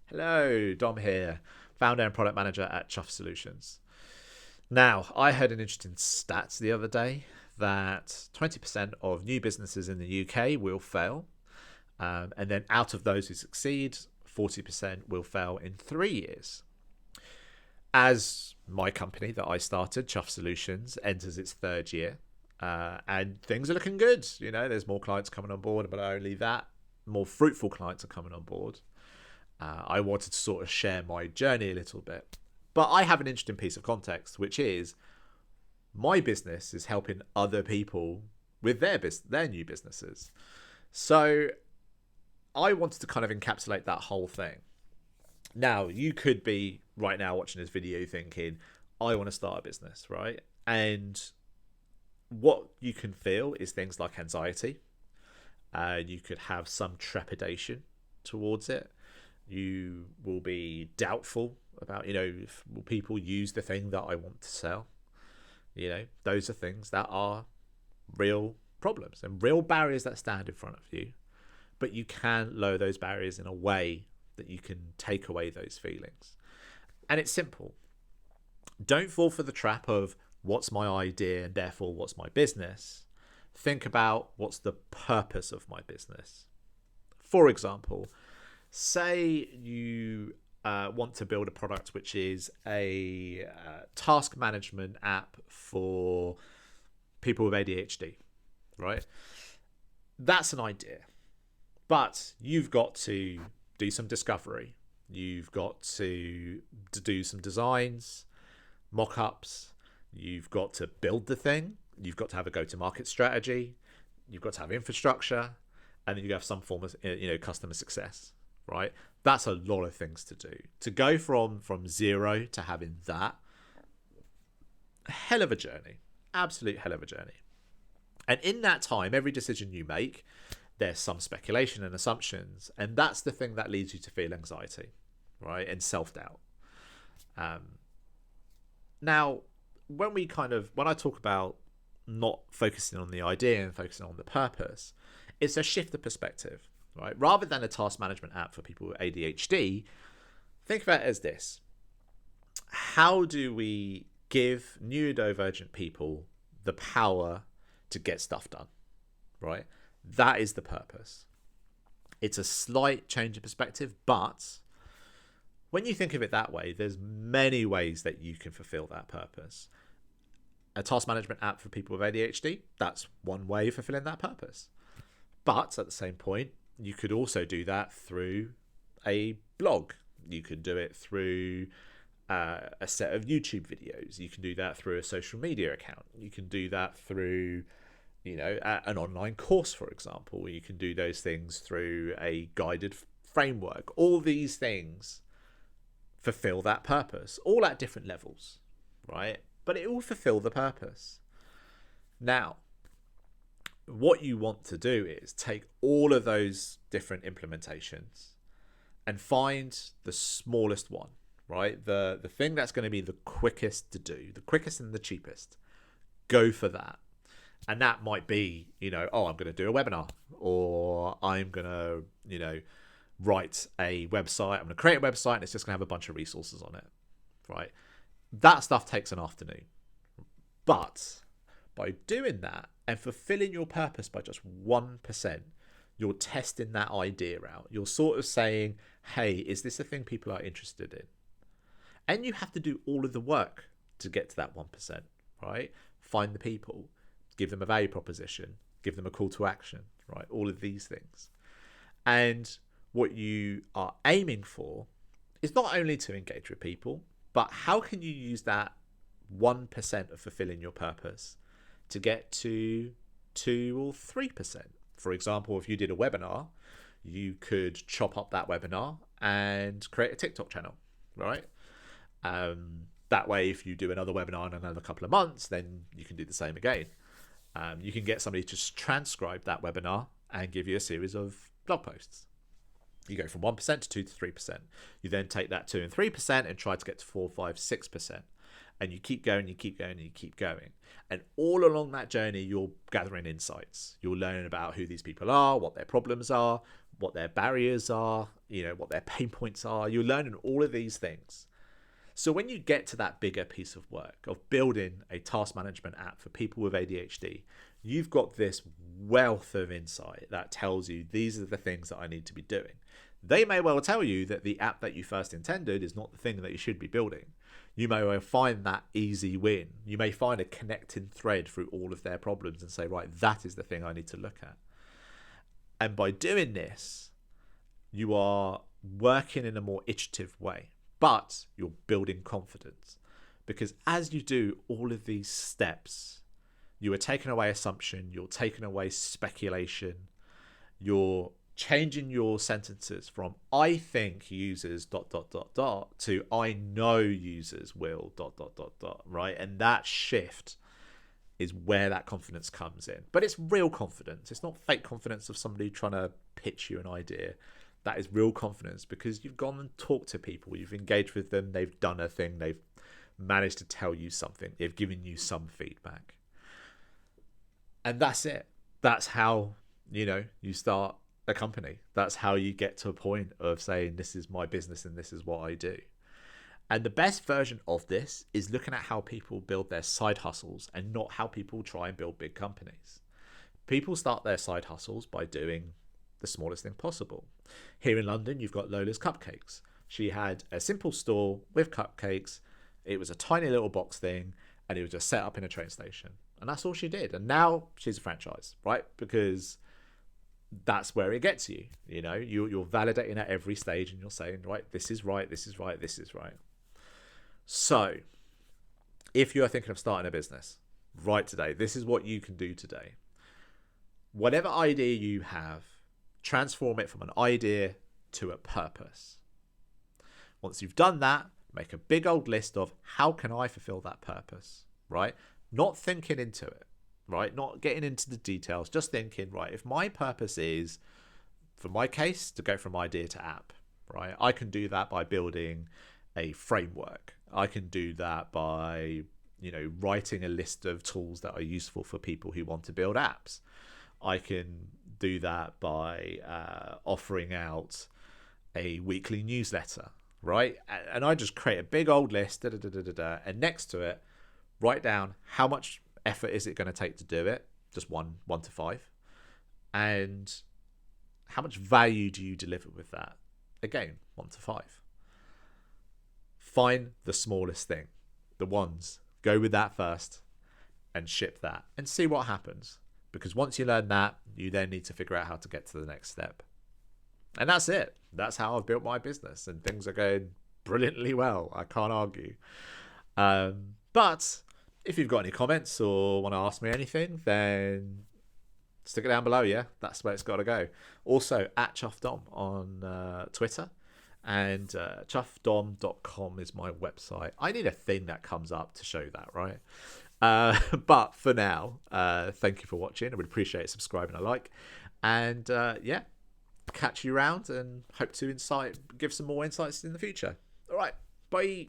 Hello, Dom here, founder and product manager at Chuffed Solutions. Now, I heard an interesting stat the other day that 20% of new businesses in the UK will fail. And then out of those who succeed, 40% will fail in 3 years. As my company that I started, Chuffed Solutions, enters its third year, and things are looking good. There's more clients coming on board, but not only that, more fruitful clients are coming on board. I wanted to sort of share my journey a little bit. But I have an interesting piece of context, which is my business is helping other people with their new businesses. So I wanted to kind of encapsulate that whole thing. Now, you could be right now watching this video thinking, I want to start a business, right? And what you can feel is things like anxiety. You could have some trepidation towards it. You will be doubtful about, will people use the thing that I want to sell? Those are things that are real problems and real barriers that stand in front of you. But you can lower those barriers in a way that you can take away those feelings. And it's simple. Don't fall for the trap of what's my idea and therefore what's my business. Think about what's the purpose of my business. For example, say you want to build a product which is a task management app for people with ADHD, right? That's an idea. But you've got to do some discovery. You've got to do some designs, mock-ups. You've got to build the thing. You've got to have a go-to-market strategy. You've got to have infrastructure. And then you have some form of customer success. Right, that's a lot of things to do. To go from zero to having that, hell of a journey, absolute hell of a journey. And in that time, every decision you make, there's some speculation and assumptions, and that's the thing that leads you to feel anxiety, right, and self-doubt. Now, when I talk about not focusing on the idea and focusing on the purpose, it's a shift of perspective. Right? Rather than a task management app for people with ADHD, think about it as this. How do we give neurodivergent people the power to get stuff done? Right? That is the purpose. It's a slight change of perspective, but when you think of it that way, there's many ways that you can fulfill that purpose. A task management app for people with ADHD, that's one way of fulfilling that purpose. But at the same point, you could also do that through a blog. You could do it through a set of YouTube videos. You can do that through a social media account. You can do that through, an online course, for example. You can do those things through a guided framework. All these things fulfill that purpose, all at different levels, right? But it will fulfill the purpose. Now, what you want to do is take all of those different implementations and find the smallest one, right? The thing that's going to be the quickest to do, the quickest and the cheapest. Go for that. And that might be, I'm going to do a webinar, or I'm going to, write a website. I'm going to create a website and it's just going to have a bunch of resources on it, right? That stuff takes an afternoon. But by doing that and fulfilling your purpose by just 1%, you're testing that idea out. You're sort of saying, hey, is this a thing people are interested in? And you have to do all of the work to get to that 1%, right? Find the people, give them a value proposition, give them a call to action, right? All of these things. And what you are aiming for is not only to engage with people, but how can you use that 1% of fulfilling your purpose to get to 2 or 3%. For example, if you did a webinar, you could chop up that webinar and create a TikTok channel, right? That way, if you do another webinar in another couple of months, then you can do the same again. You can get somebody to just transcribe that webinar and give you a series of blog posts. You go from 1% to 2 to 3%. You then take that 2 and 3% and try to get to 4, 5, 6%. And you keep going, you keep going, and you keep going. And all along that journey, you're gathering insights. You're learning about who these people are, what their problems are, what their barriers are, what their pain points are. You're learning all of these things. So when you get to that bigger piece of work of building a task management app for people with ADHD, you've got this wealth of insight that tells you these are the things that I need to be doing. They may well tell you that the app that you first intended is not the thing that you should be building. You may well find that easy win. You may find a connecting thread through all of their problems and say, right, that is the thing I need to look at. And by doing this, you are working in a more iterative way, but you're building confidence. Because as you do all of these steps, you are taking away assumption, you're taking away speculation, you're changing your sentences from I think users ... to I know users will ... right? And that shift is where that confidence comes in. But it's real confidence. It's not fake confidence of somebody trying to pitch you an idea. That is real confidence because you've gone and talked to people, you've engaged with them, they've done a thing, they've managed to tell you something, they've given you some feedback. And that's it. That's how, you start a company. That's how you get to a point of saying, this is my business and this is what I do. And the best version of this is looking at how people build their side hustles and not how people try and build big companies. People start their side hustles by doing the smallest thing possible. Here in London, you've got Lola's Cupcakes. She had a simple store with cupcakes. It was a tiny little box thing and it was just set up in a train station. And that's all she did. And now she's a franchise, right? Because that's where it gets you. You're validating at every stage and you're saying, right, this is right, this is right, this is right. So if you're thinking of starting a business right today, this is what you can do today. Whatever idea you have, transform it from an idea to a purpose. Once you've done that, make a big old list of how can I fulfill that purpose, right? Not thinking into it, right? Not getting into the details, just thinking, right, if my purpose is, for my case, to go from idea to app, right? I can do that by building a framework. I can do that by, writing a list of tools that are useful for people who want to build apps. I can do that by offering out a weekly newsletter, right? And I just create a big old list, and next to it, write down how much effort is it going to take to do it, just one to 5, and how much value do you deliver with that? Again, 1 to 5. Find the smallest thing, the ones, go with that first and ship that and see what happens. Because once you learn that, you then need to figure out how to get to the next step. And that's it. That's how I've built my business and things are going brilliantly well. I can't argue. But if you've got any comments or want to ask me anything, then stick it down below, yeah? That's where it's got to go. Also, at ChuffedDom on Twitter. And chuffdom.com is my website. I need a thing that comes up to show that, right? But for now, thank you for watching. I would appreciate subscribing a like. And catch you around and hope to give some more insights in the future. All right, bye.